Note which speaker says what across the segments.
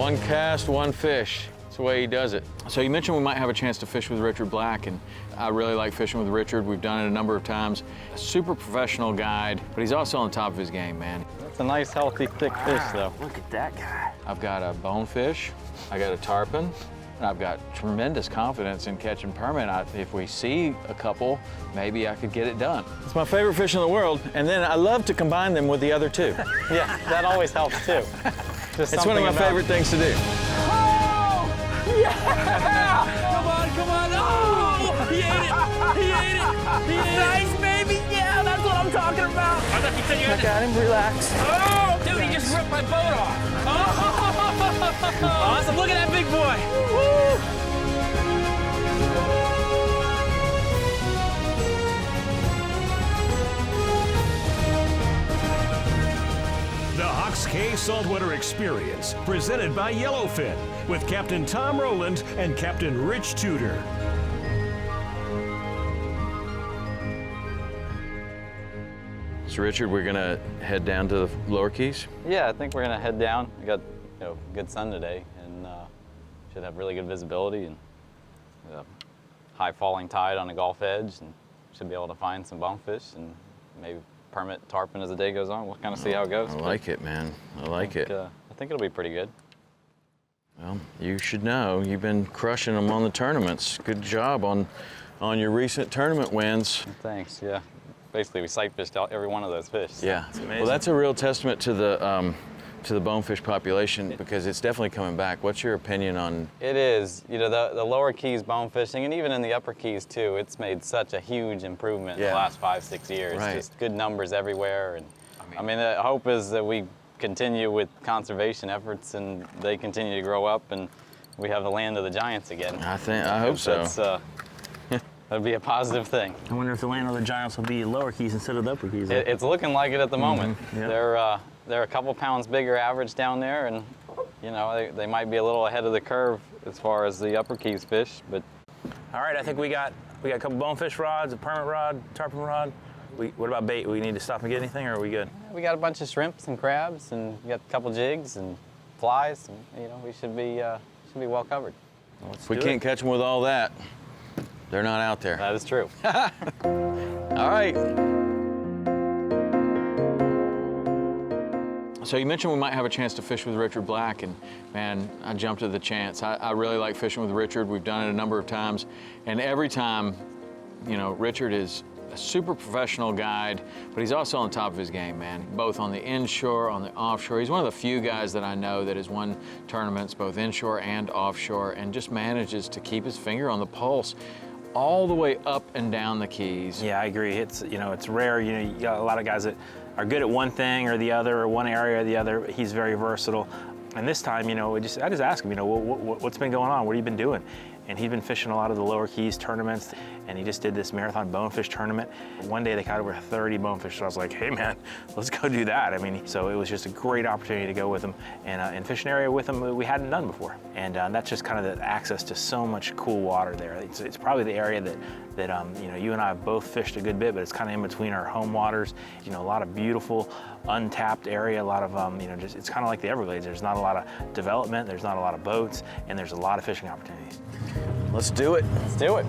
Speaker 1: One cast, one fish. That's the way he does it. So you mentioned we might have a chance to fish with Richard Black, and I really like fishing with Richard. We've done it a number of times. A super professional guide, but he's also on top of his game, man.
Speaker 2: That's a nice, healthy, thick fish, though.
Speaker 3: Look at that guy.
Speaker 1: I've got a bonefish, I got a tarpon, and I've got tremendous confidence in catching permit. If we see a couple, maybe I could get it done. It's my favorite fish in the world, and then I love to combine them with the other two.
Speaker 2: Yeah, that always helps, too.
Speaker 1: It's one of my favorite things to do.
Speaker 3: Yeah! Come on! Oh! He ate it! He ate it! He ate it! Nice, baby! Yeah, that's what I'm talking about! I thought you said you had to...
Speaker 2: Got him, relax.
Speaker 3: Oh! Dude, he just ripped my boat off! Oh! Awesome, look at that big boy! Woo!
Speaker 4: The Hawks Cay Saltwater Experience, presented by Yellowfin, with Captain Tom Rowland and Captain Rich Tudor.
Speaker 1: So Richard, we're gonna head down to the lower keys?
Speaker 2: Yeah, I think we're gonna head down. We got good sun today, and should have really good visibility and high falling tide on the Gulf Edge, and should be able to find some bonefish and maybe permit tarpon as the day goes on. We'll kind of see how it goes.
Speaker 1: I like it, man. I like it.
Speaker 2: I think it'll be pretty good.
Speaker 1: Well, you should know. You've been crushing them on the tournaments. Good job on your recent tournament wins.
Speaker 2: Thanks, yeah. Basically, we sight fished out every one of those fish. So
Speaker 1: yeah.
Speaker 2: it's amazing.
Speaker 1: Well, that's a real testament to the bonefish population, because it's definitely coming back. What's your opinion on?
Speaker 2: It is. The lower keys bonefishing, and even in the upper keys too, it's made such a huge improvement in the last 5-6 years.
Speaker 1: Right.
Speaker 2: Just good numbers everywhere, and I mean the hope is that we continue with conservation efforts and they continue to grow up and we have the land of the giants again.
Speaker 1: I hope so.
Speaker 2: That'd be a positive thing.
Speaker 3: I wonder if the land of the giants will be lower keys instead of the upper keys.
Speaker 2: It's looking like it at the moment.
Speaker 3: Yeah.
Speaker 2: They're a couple pounds bigger average down there, and they might be a little ahead of the curve as far as the upper keys fish. But
Speaker 3: all right, I think we got a couple bonefish rods, a permit rod, tarpon rod. What about bait? We need to stop and get anything, or are we good?
Speaker 2: We got a bunch of shrimps and crabs, and we got a couple jigs and flies, and we should be well covered.
Speaker 1: If we can't catch them with all that, they're not out there.
Speaker 2: That is true.
Speaker 1: All right. So you mentioned we might have a chance to fish with Richard Black, and man, I jumped at the chance. I really like fishing with Richard. We've done it a number of times, and every time, Richard is a super professional guide, but he's also on top of his game, man. Both on the inshore, on the offshore. He's one of the few guys that I know that has won tournaments, both inshore and offshore, and just manages to keep his finger on the pulse all the way up and down the keys.
Speaker 3: Yeah, I agree. It's rare. You got a lot of guys that are good at one thing or the other, or one area or the other. He's very versatile. And this time, I just asked him, what's been going on? What have you been doing? And he's been fishing a lot of the lower keys tournaments, and he just did this marathon bonefish tournament. One day they caught over 30 bonefish, so I was like, hey man, let's go do that. So it was just a great opportunity to go with him and fish an area with him that we hadn't done before. And that's just kind of the access to so much cool water there. It's probably the area that you and I have both fished a good bit, but it's kind of in between our home waters. A lot of beautiful, untapped area, a lot of, it's kind of like the Everglades. There's not a lot of development, there's not a lot of boats, and there's a lot of fishing opportunities.
Speaker 1: Let's do it.
Speaker 2: Let's do it.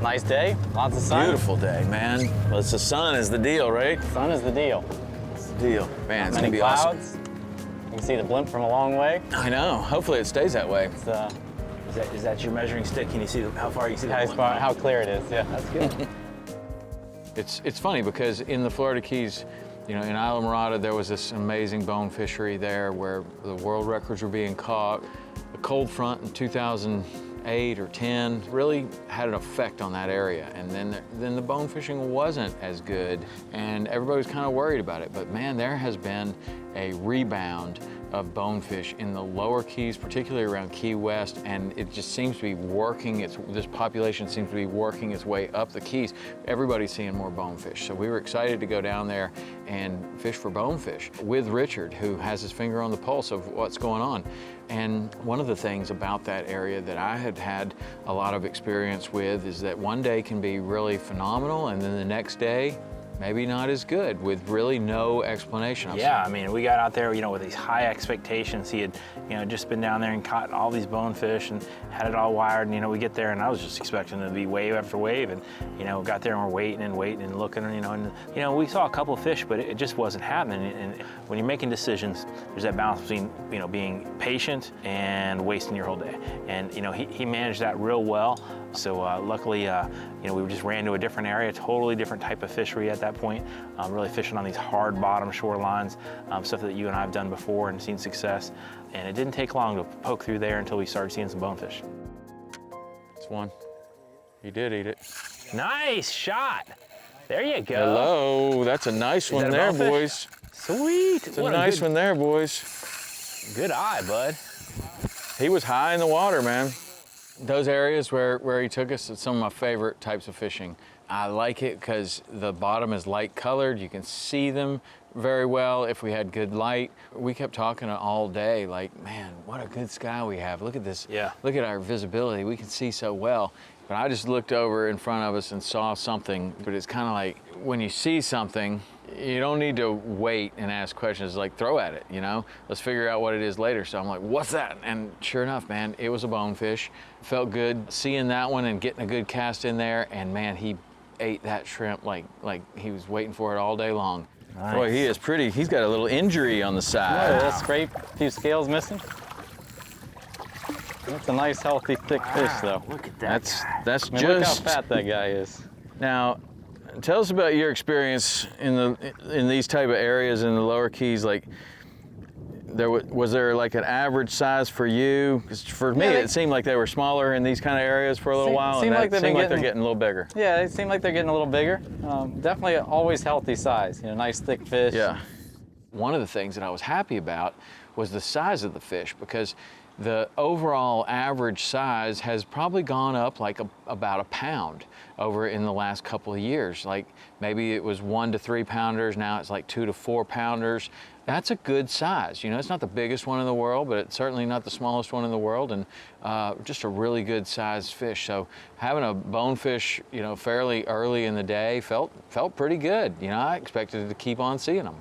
Speaker 2: Nice day, lots of sun.
Speaker 1: Beautiful day, man. Well, it's the sun is the deal, right?
Speaker 2: Sun is the deal.
Speaker 1: It's the deal. Man, it's
Speaker 2: many
Speaker 1: gonna be
Speaker 2: clouds.
Speaker 1: awesome.
Speaker 2: You can see the blimp from a long way.
Speaker 1: I know. Hopefully it stays that way.
Speaker 3: Is that your measuring stick? Can you see how far you see the blimp?
Speaker 2: How clear it is, yeah.
Speaker 3: That's good.
Speaker 1: It's funny because in the Florida Keys, in Isla Mirada, there was this amazing bone fishery there where the world records were being caught. The cold front in 2008 or 10 really had an effect on that area, and then the bone fishing wasn't as good, and everybody was kind of worried about it. But man, there has been a rebound of bonefish in the lower keys, particularly around Key West, and it just seems to be working. This population seems to be working its way up the keys. Everybody's seeing more bonefish, so we were excited to go down there and fish for bonefish with Richard, who has his finger on the pulse of what's going on. And one of the things about that area that I had a lot of experience with is that one day can be really phenomenal, and then the next day, maybe not as good with really no explanation.
Speaker 3: Yeah, I mean, we got out there, with these high expectations. He had, just been down there and caught all these bonefish and had it all wired. And, we get there and I was just expecting it to be wave after wave. And, got there and we're waiting and looking, and, we saw a couple of fish, but it just wasn't happening. And when you're making decisions, there's that balance between, being patient and wasting your whole day. And, he managed that real well. So luckily, we just ran to a different area, totally different type of fishery at that point, really fishing on these hard bottom shorelines, stuff that you and I have done before and seen success. And it didn't take long to poke through there until we started seeing some bonefish.
Speaker 1: It's one. He did eat it.
Speaker 3: Nice shot. There you go.
Speaker 1: Hello, that's a nice one there, boys.
Speaker 3: Sweet.
Speaker 1: It's a nice one there, boys.
Speaker 3: Good eye, bud.
Speaker 1: He was high in the water, man. Those areas where he took us, it's some of my favorite types of fishing. I like it because the bottom is light colored. You can see them very well if we had good light. We kept talking all day like, man, what a good sky we have. Look at this.
Speaker 3: Yeah.
Speaker 1: Look at our visibility. We can see so well. But I just looked over in front of us and saw something. But it's kind of like when you see something, you don't need to wait and ask questions, like throw at it, Let's figure out what it is later. So I'm like, what's that? And sure enough, man, it was a bonefish. Felt good seeing that one and getting a good cast in there. And man, he ate that shrimp like he was waiting for it all day long. Nice. Boy, he is pretty. He's got a little injury on the side.
Speaker 2: A little scrape, a few scales missing. That's a nice, healthy, thick fish, though.
Speaker 3: Look at that.
Speaker 1: That's
Speaker 2: I mean,
Speaker 1: just.
Speaker 2: Look how fat that guy is.
Speaker 1: Now, tell us about your experience in these type of areas in the lower Keys. Like, was there like an average size for you? Because for me, it seemed like they were smaller in these kind of areas for a little while, and it seemed like they're getting a little bigger.
Speaker 2: Yeah, it seemed like they're getting a little bigger. Definitely always healthy size. Nice thick fish.
Speaker 1: Yeah. One of the things that I was happy about was the size of the fish, because the overall average size has probably gone up like about a pound over in the last couple of years. Like maybe it was 1 to 3 pounders, now it's like 2 to 4 pounders. That's a good size. It's not the biggest one in the world, but it's certainly not the smallest one in the world, and just a really good sized fish. So having a bonefish, fairly early in the day felt pretty good. I expected to keep on seeing them.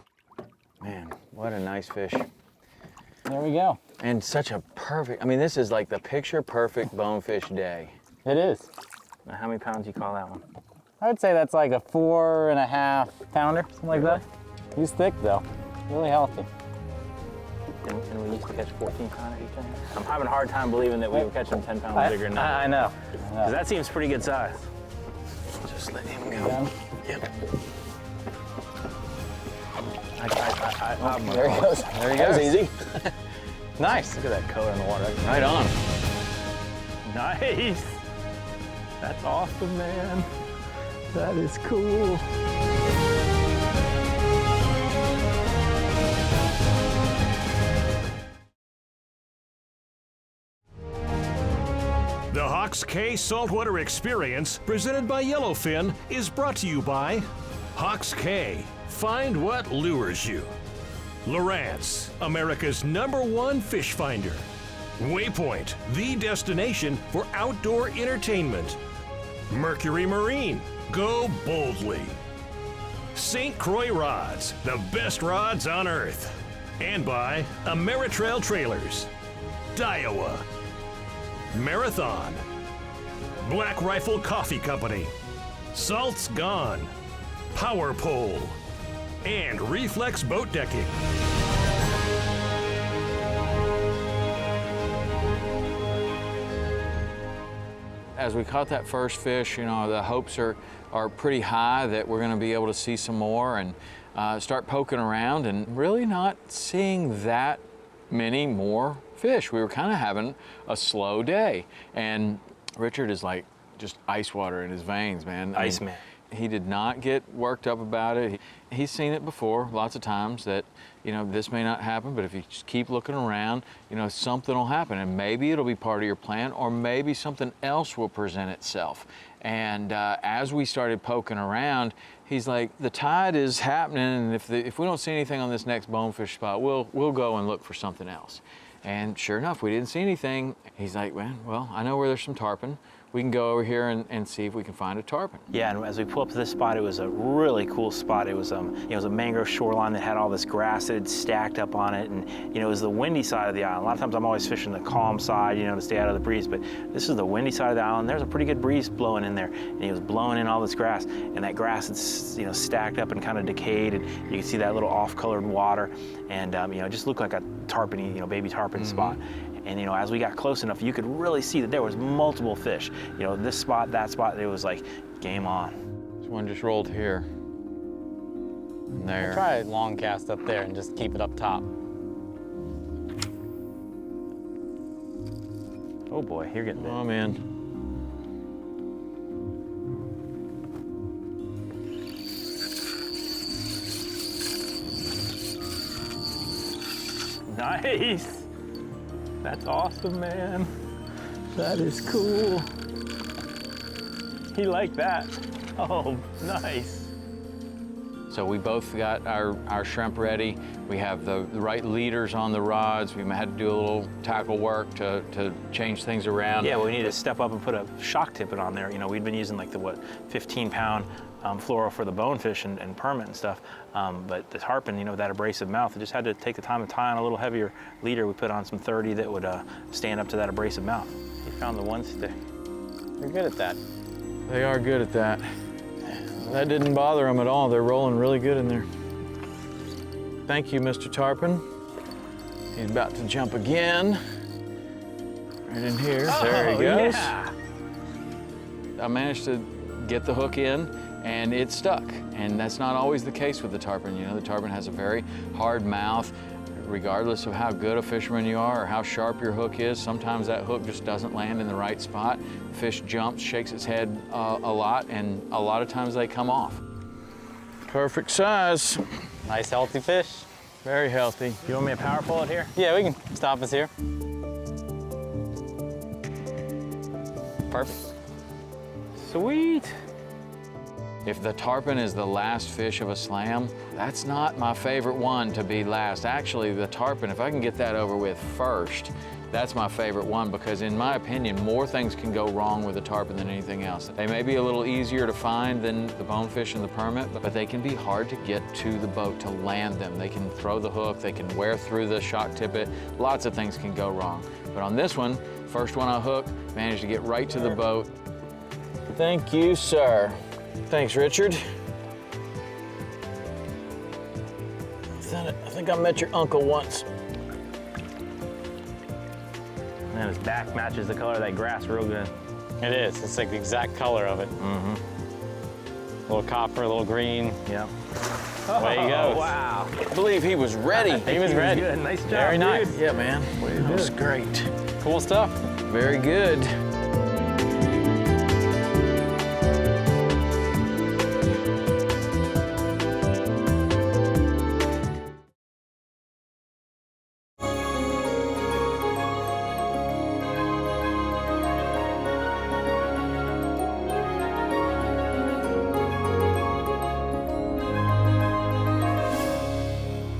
Speaker 1: Man, what a nice fish.
Speaker 2: There we go.
Speaker 1: And such a perfect, this is like the picture perfect bonefish day.
Speaker 2: It is.
Speaker 3: Now, how many pounds do you call that one?
Speaker 2: I would say that's like a 4.5 pounder, something like that. He's thick though, really healthy.
Speaker 3: And we used to catch 14 pounder each time. I'm having a hard time believing that we were catching 10 pounds bigger than that.
Speaker 2: I know.
Speaker 3: Because that seems pretty good size.
Speaker 1: Just let him go. Yep.
Speaker 2: There he goes.
Speaker 1: There he goes.
Speaker 3: Easy.
Speaker 2: Nice.
Speaker 3: Look at that color in the water.
Speaker 1: Right on.
Speaker 3: Nice. That's awesome, man. That is cool.
Speaker 4: The Hawks K Saltwater Experience, presented by Yellowfin, is brought to you by Hawks K. Find what lures you. Lowrance, America's #1 fish finder. Waypoint, the destination for outdoor entertainment. Mercury Marine, go boldly. St. Croix Rods, the best rods on earth. And by Ameritrail Trailers. Daiwa. Marathon. Black Rifle Coffee Company. Salt's Gone. Power Pole. And Reflex Boat Decking.
Speaker 1: As we caught that first fish, the hopes are pretty high that we're going to be able to see some more and start poking around, and really not seeing that many more fish. We were kind of having a slow day, and Richard is like just ice water in his veins, man.
Speaker 3: Iceman.
Speaker 1: He did not get worked up about it. He's seen it before lots of times that, this may not happen, but if you just keep looking around, something will happen, and maybe it'll be part of your plan, or maybe something else will present itself. And as we started poking around, he's like, the tide is happening, and if we don't see anything on this next bonefish spot, we'll go and look for something else. And sure enough, we didn't see anything. He's like, well, I know where there's some tarpon. we can go over here and see if we can find a tarpon.
Speaker 3: Yeah, and as we pull up to this spot, it was a really cool spot. It was, it was a mangrove shoreline that had all this grass that had stacked up on it, and it was the windy side of the island. A lot of times I'm always fishing the calm side, to stay out of the breeze, but this is the windy side of the island. There's a pretty good breeze blowing in there, and he was blowing in all this grass, and that grass had, stacked up and kind of decayed, and you can see that little off-colored water, and it just looked like a tarpon, baby tarpon spot. And as we got close enough, you could really see that there was multiple fish. This spot, that spot, it was like game on.
Speaker 1: This one just rolled here. And there.
Speaker 2: Try a long cast up there and just keep it up top.
Speaker 3: Oh boy, you're getting big.
Speaker 1: Oh man.
Speaker 3: Nice. That's awesome, man. That is cool. He liked that. Oh, nice.
Speaker 1: So we both got our shrimp ready. We have the right leaders on the rods. We had to do a little tackle work to change things around.
Speaker 3: Yeah, well, we need to step up and put a shock tippet on there. We'd been using like the, 15-pound fluoro for the bonefish and permit and stuff. But the tarpon, that abrasive mouth, it just had to take the time to tie on a little heavier leader. We put on some 30 that would stand up to that abrasive mouth. You found the one stick.
Speaker 2: You're good at that.
Speaker 1: They are good at that. That didn't bother them at all. They're rolling really good in there. Thank you, Mr. Tarpon. He's about to jump again. Right in here. There he goes.
Speaker 3: Yeah.
Speaker 1: I managed to get the hook in, and it stuck. And that's not always the case with the tarpon. The tarpon has a very hard mouth. Regardless of how good a fisherman you are or how sharp your hook is, sometimes that hook just doesn't land in the right spot. The fish jumps, shakes its head a lot, and a lot of times they come off. Perfect size.
Speaker 2: Nice healthy fish.
Speaker 1: Very healthy.
Speaker 3: You want me to power pull it here?
Speaker 2: Yeah, we can stop us here. Perfect.
Speaker 3: Sweet.
Speaker 1: If the tarpon is the last fish of a slam, that's not my favorite one to be last. Actually, the tarpon, if I can get that over with first, that's my favorite one because in my opinion, more things can go wrong with a tarpon than anything else. They may be a little easier to find than the bonefish and the permit, but they can be hard to get to the boat to land them. They can throw the hook, they can wear through the shock tippet. Lots of things can go wrong. But on this one, first one I hooked, managed to get right to the boat. Thank you, sir. Thanks, Richard. I think I met your uncle once.
Speaker 3: Man, his back matches the color of that grass real good.
Speaker 2: It is. It's like the exact color of it.
Speaker 3: Mm-hmm.
Speaker 2: A little copper, a little green.
Speaker 3: Yeah.
Speaker 2: Away he goes.
Speaker 3: Wow.
Speaker 1: I believe he was ready.
Speaker 2: He was ready.
Speaker 3: Good. Nice job,
Speaker 2: Very nice.
Speaker 3: dude.
Speaker 1: Yeah, man. That was great.
Speaker 2: Cool stuff.
Speaker 1: Very good.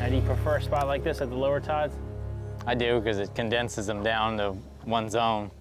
Speaker 3: Do you prefer a spot like this at the lower tides?
Speaker 2: I do because it condenses them down to one zone.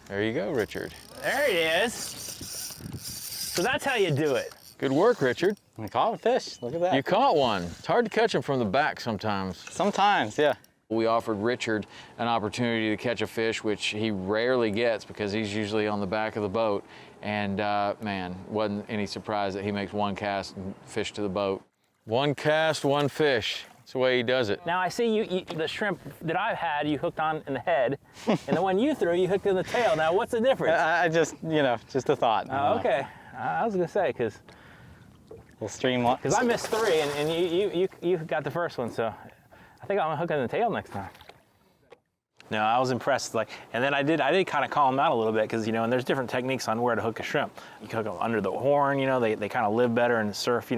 Speaker 1: There you go, Richard.
Speaker 3: There he is. So that's how you do it.
Speaker 1: Good work, Richard.
Speaker 2: We caught a fish. Look at that.
Speaker 1: You caught one. It's hard to catch them from the back sometimes.
Speaker 2: Sometimes, yeah.
Speaker 1: We offered Richard an opportunity to catch a fish, which he rarely gets because he's usually on the back of the boat. And man, wasn't any surprise that he makes one cast and fish to the boat. One cast, one fish. That's the way he does it.
Speaker 3: Now I see you the shrimp that I've had, you hooked on in the head, and the one you threw, you hooked in the tail. Now what's the difference?
Speaker 2: I just, just a thought.
Speaker 3: Oh, okay. I was gonna say, because
Speaker 2: We'll stream one.
Speaker 3: I missed three, and you got the first one, so I think I'm gonna hook in the tail next time. No, I was impressed. And then I did kind of call them out a little bit because and there's different techniques on where to hook a shrimp. You can hook them under the horn. They kind of live better in surf.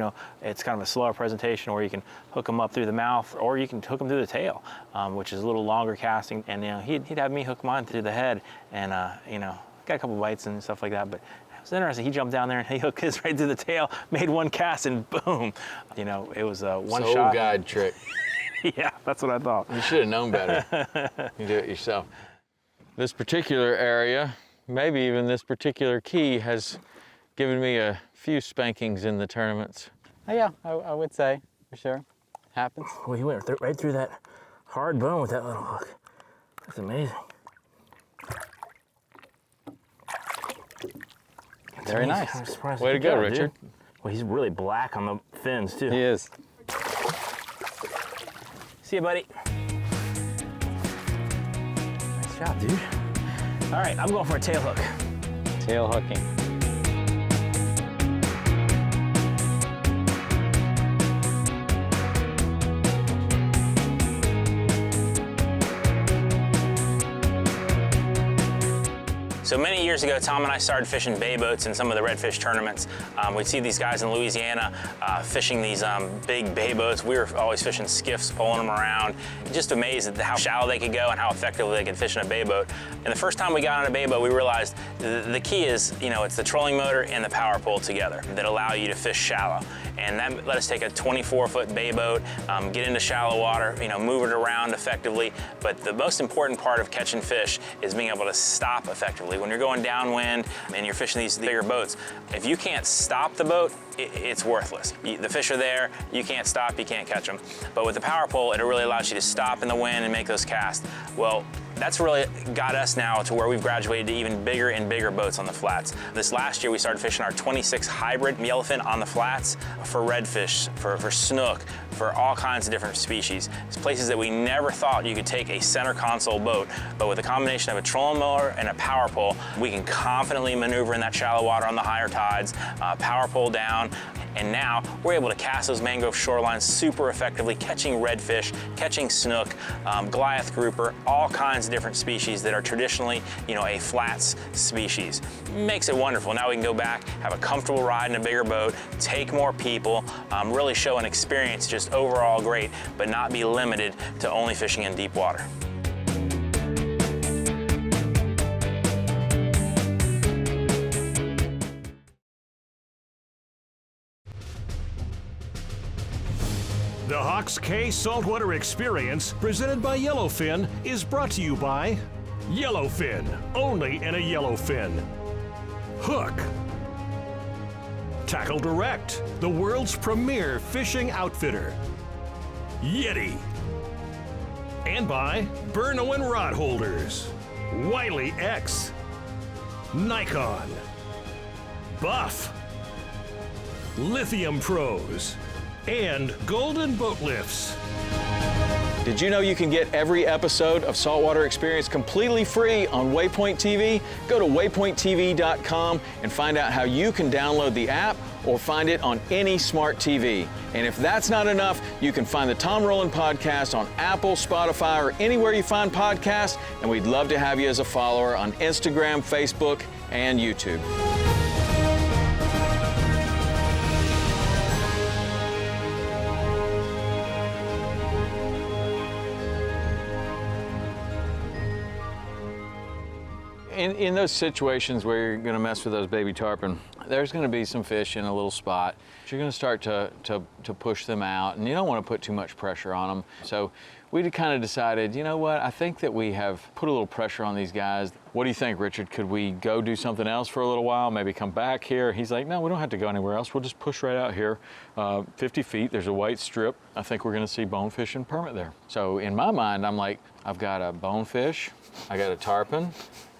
Speaker 3: It's kind of a slower presentation, or you can hook them up through the mouth, or you can hook them through the tail, which is a little longer casting. And he'd have me hook mine through the head, and got a couple bites and stuff like that. But it was interesting. He jumped down there and he hooked his right through the tail, made one cast, and boom. It was one
Speaker 1: Soul
Speaker 3: shot.
Speaker 1: guide trick.
Speaker 3: Yeah, that's what I thought.
Speaker 1: You should have known better. You do it yourself. This particular area maybe even this particular key has given me a few spankings in the tournaments.
Speaker 2: Oh, yeah, I would say, for sure. Happens.
Speaker 3: Well, he went right through that hard bone with that little hook. That's amazing.
Speaker 2: Very nice.
Speaker 3: I'm surprised.
Speaker 1: Way to go, Richard.
Speaker 3: Dude. Well, he's really black on the fins, too.
Speaker 2: He is.
Speaker 3: See you, buddy. Nice job, dude. All right, I'm going for a tail hook.
Speaker 2: Tail hooking.
Speaker 3: So many years ago, Tom and I started fishing bay boats in some of the redfish tournaments. We'd see these guys in Louisiana fishing these big bay boats. We were always fishing skiffs, pulling them around. Just amazed at how shallow they could go and how effectively they could fish in a bay boat. And the first time we got on a bay boat, we realized the key is, it's the trolling motor and the power pole together that allow you to fish shallow. And that let us take a 24-foot bay boat, get into shallow water, move it around effectively. But the most important part of catching fish is being able to stop effectively. When you're going downwind and you're fishing these bigger boats, if you can't stop the boat, it's worthless. The fish are there, you can't stop, you can't catch them. But with the power pole, it really allows you to stop in the wind and make those casts. Well, that's really got us now to where we've graduated to even bigger and bigger boats on the flats. This last year, we started fishing our 26 hybrid yellowfin on the flats for redfish, for snook, for all kinds of different species. It's places that we never thought you could take a center console boat, but with a combination of a trolling motor and a power pole, we can confidently maneuver in that shallow water on the higher tides, power pole down, and now we're able to cast those mangrove shorelines super effectively, catching redfish, catching snook, Goliath grouper, all kinds of different species that are traditionally, a flats species. Makes it wonderful. Now we can go back, have a comfortable ride in a bigger boat, take more people, really show an experience just overall great, but not be limited to only fishing in deep water.
Speaker 4: The Hawks K Saltwater Experience, presented by Yellowfin, is brought to you by Yellowfin, only in a Yellowfin. Hook. Tackle Direct, the world's premier fishing outfitter. Yeti. And by Berno & Rod Holders, Wiley X, Nikon, Buff, Lithium Pros, and Golden Boat Lifts.
Speaker 1: Did you know you can get every episode of Saltwater Experience completely free on Waypoint TV? Go to waypointtv.com and find out how you can download the app or find it on any smart TV. And if that's not enough, you can find the Tom Rowland podcast on Apple, Spotify, or anywhere you find podcasts, and we'd love to have you as a follower on Instagram, Facebook, and YouTube. In those situations where you're going to mess with those baby tarpon, there's going to be some fish in a little spot. You're going to start to push them out, and you don't want to put too much pressure on them. So we kind of decided, you know what, I think that we have put a little pressure on these guys. What do you think, Richard? Could we go do something else for a little while, maybe come back here? He's like, no, we don't have to go anywhere else. We'll just push right out here. 50 feet, there's a white strip. I think we're going to see bonefish and permit there. So in my mind, I'm like, I've got a bonefish, I got a tarpon.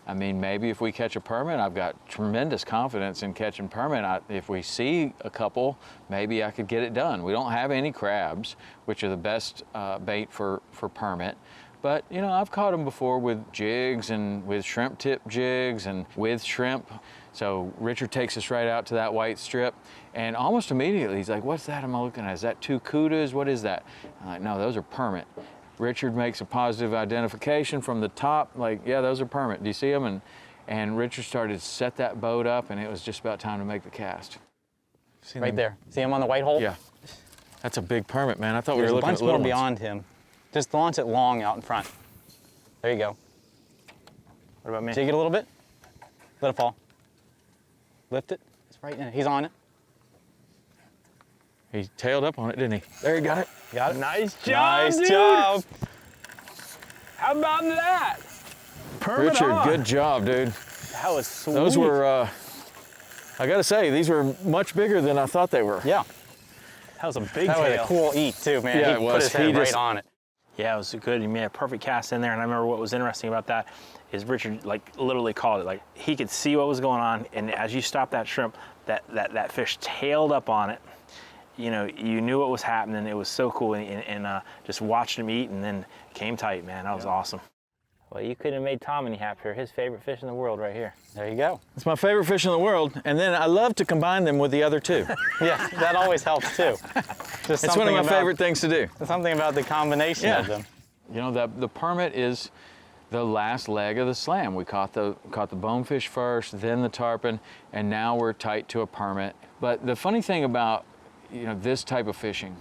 Speaker 1: I mean, maybe if we catch a permit, I've got tremendous confidence in catching permit. If we see a couple, maybe I could get it done. We don't have any crabs, which are the best bait for permit. But, I've caught them before with jigs and with shrimp tip jigs and with shrimp. So Richard takes us right out to that white strip, and almost immediately he's like, what's that I'm looking at? Is that two kudas? What is that? I'm like, no, those are permit. Richard makes a positive identification from the top, like, yeah, those are permit. Do you see them? And Richard started to set that boat up, and it was just about time to make the cast.
Speaker 2: Right there. See him on the white hole?
Speaker 1: Yeah. That's a big permit, man. I thought we were
Speaker 2: There's a
Speaker 1: looking at
Speaker 2: bunch
Speaker 1: little
Speaker 2: more
Speaker 1: ones.
Speaker 2: beyond him. Just launch it long out in front. There you go.
Speaker 3: What about me?
Speaker 2: Jig it a little bit. Let it fall. Lift it. It's right in. He's on it.
Speaker 1: He tailed up on it, didn't he? There, he got it.
Speaker 2: Got it.
Speaker 3: Nice job,
Speaker 2: Nice
Speaker 3: dude.
Speaker 2: job.
Speaker 3: How about that? Permit
Speaker 1: Richard,
Speaker 3: on.
Speaker 1: good job, dude.
Speaker 3: That was sweet.
Speaker 1: Those were, I gotta say, these were much bigger than I thought they were.
Speaker 2: Yeah.
Speaker 3: That was a big
Speaker 2: That was
Speaker 3: tail.
Speaker 2: a cool eat too, man.
Speaker 1: Yeah,
Speaker 2: He
Speaker 1: it
Speaker 2: put
Speaker 1: was.
Speaker 2: his head right on it.
Speaker 3: Yeah, it was good. He made a perfect cast in there, and I remember what was interesting about that is Richard literally called it. Like he could see what was going on, and as you stopped that shrimp, that fish tailed up on it. You know, you knew what was happening. It was so cool, and just watched him eat, and then came tight, man. That was awesome. Well, you couldn't have made Tom any happier. His favorite fish in the world right here.
Speaker 2: There you go.
Speaker 1: It's my favorite fish in the world, and then I love to combine them with the other two.
Speaker 2: Yeah, that always helps too. Just
Speaker 1: It's one of my favorite things to do.
Speaker 2: Something about the combination of them.
Speaker 1: You know, the permit is the last leg of the slam. We caught the bonefish first, then the tarpon, and now we're tight to a permit. But the funny thing about, you know, this type of fishing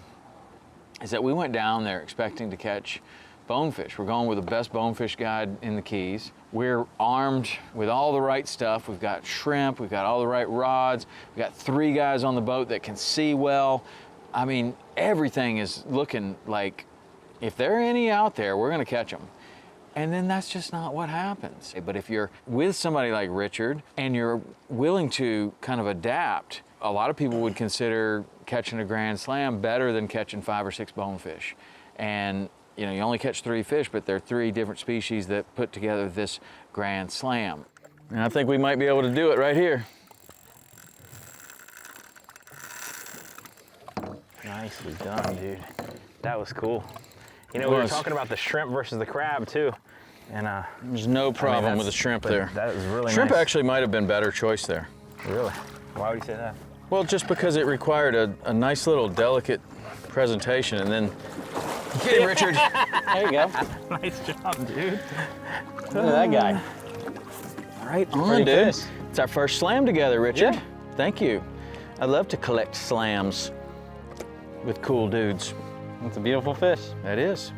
Speaker 1: is that we went down there expecting to catch bonefish. We're going with the best bonefish guide in the Keys. We're armed with all the right stuff. We've got shrimp, we've got all the right rods, we've got 3 guys on the boat that can see well. I mean, everything is looking like if there are any out there, we're gonna catch them. And then that's just not what happens. But if you're with somebody like Richard and you're willing to kind of adapt, a lot of people would consider catching a grand slam better than catching 5 or 6 bonefish. And you know, you only catch 3 fish, but they're 3 different species that put together this grand slam. And I think we might be able to do it right here.
Speaker 3: Nicely done, dude. That was cool. You know, we were talking about the shrimp versus the crab too. And
Speaker 1: there's no problem with the shrimp there.
Speaker 3: That was really
Speaker 1: Shrimp
Speaker 3: nice.
Speaker 1: actually might have been better choice there.
Speaker 3: Really? Why would you say that?
Speaker 1: Well, just because it required a nice little delicate presentation, and then get him, Richard.
Speaker 2: There you go.
Speaker 3: Nice job, dude.
Speaker 2: Look at that guy.
Speaker 1: Right on,
Speaker 2: Pretty
Speaker 1: dude.
Speaker 2: fish.
Speaker 1: It's our first slam together, Richard.
Speaker 2: Yeah.
Speaker 1: Thank you. I love to collect slams with cool dudes.
Speaker 2: It's a beautiful fish.
Speaker 1: That is.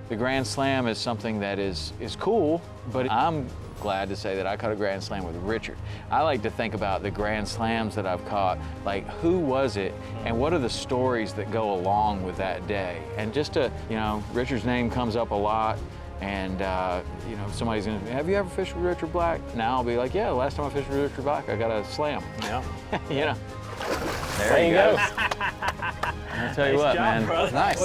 Speaker 1: The Grand Slam is something that is cool, but I'm glad to say that I caught a Grand Slam with Richard. I like to think about the Grand Slams that I've caught, like who was it and what are the stories that go along with that day. And just to, you know, Richard's name comes up a lot, and you know, somebody's gonna, have you ever fished with Richard Black? Now I'll be like, yeah, the last time I fished with Richard Black, I got a slam.
Speaker 3: Yeah.
Speaker 1: You know.
Speaker 2: There you go.
Speaker 1: I'll tell you what, man.
Speaker 2: Nice.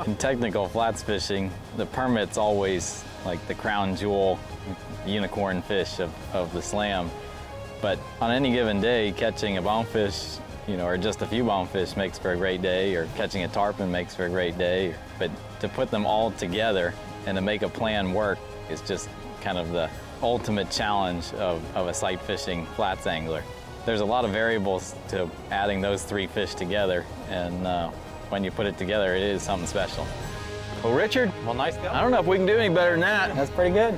Speaker 2: In technical flats fishing, the permit's always like the crown jewel, unicorn fish of the slam. But on any given day, catching a bonefish, you know, or just a few bonefish makes for a great day, or catching a tarpon makes for a great day. But to put them all together and to make a plan work is just kind of the ultimate challenge of a sight fishing flats angler. There's a lot of variables to adding those 3 fish together, and when you put it together, it is something special.
Speaker 1: Well, Richard,
Speaker 2: Well, nice go.
Speaker 1: I don't know if we can do any better than that.
Speaker 2: That's pretty good.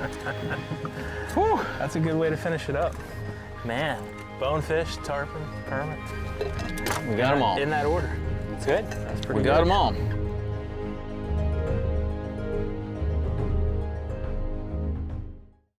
Speaker 3: Whew, that's a good way to finish it up. Man, bonefish, tarpon, permit.
Speaker 1: We got them all.
Speaker 3: In that order.
Speaker 2: It's good.
Speaker 3: That's pretty
Speaker 1: We
Speaker 3: good.
Speaker 1: got them all.